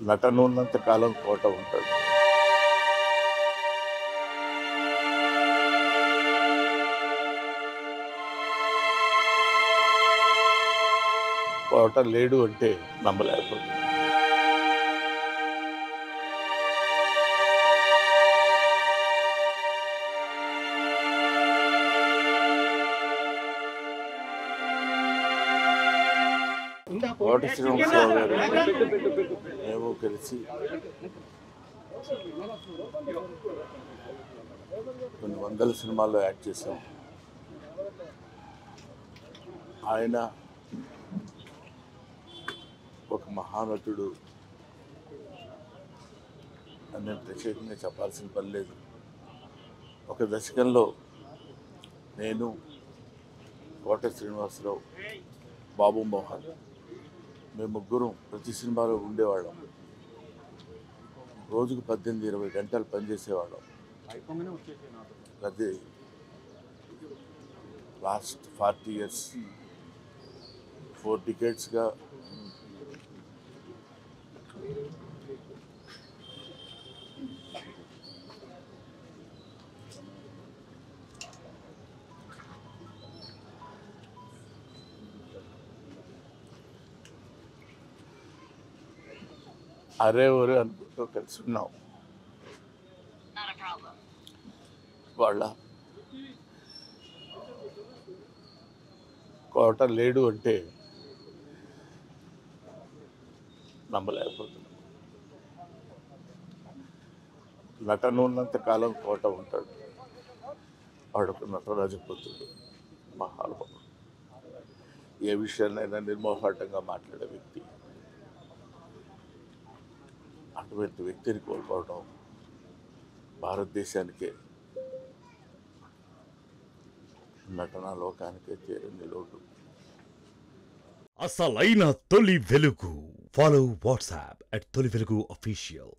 నటన ఉన్నంత కాలం కోట ఉంటాడు. కోట లేడు అంటే నమ్మలేకపోతుంది. కోట శ్రీనివాసరావు గారు మేము కలిసి కొన్ని వందల సినిమాల్లో యాక్ట్ చేశాం. ఆయన ఒక మహానటుడు అని నేను ప్రత్యేకంగా చెప్పాల్సిన పని లేదు. ఒక దశకంలో నేను, కోట శ్రీనివాసరావు, బాబు మోహన్ మేము ముగ్గురం ప్రతి సినిమాలో ఉండేవాళ్ళం. రోజుకు 18-20 గంటలు పనిచేసేవాళ్ళం. అది లాస్ట్ 40 years 4 decadesగా అరే ఒరే అనుకుంటూ కలిసి ఉన్నాం. వాళ్ళ కోట లేడు అంటే నమ్మలేకపోతున్నాం. నటన ఉన్నంత కాలం కోట ఉంటాడు. వాడొక నటరాజపుత్రుడు, మహానుభావుడు, ఏ విషయాన్నైనా నిర్మోహాటంగా మాట్లాడే వ్యక్తి. అటువంటి వ్యక్తిని కోల్పోవడం భారతదేశానికే, నటనా లోకానికే తీరని లోటు. అసలైన తొలి వెలుగు. ఫాలో వాట్సాప్ @తొలి వెలుగు official.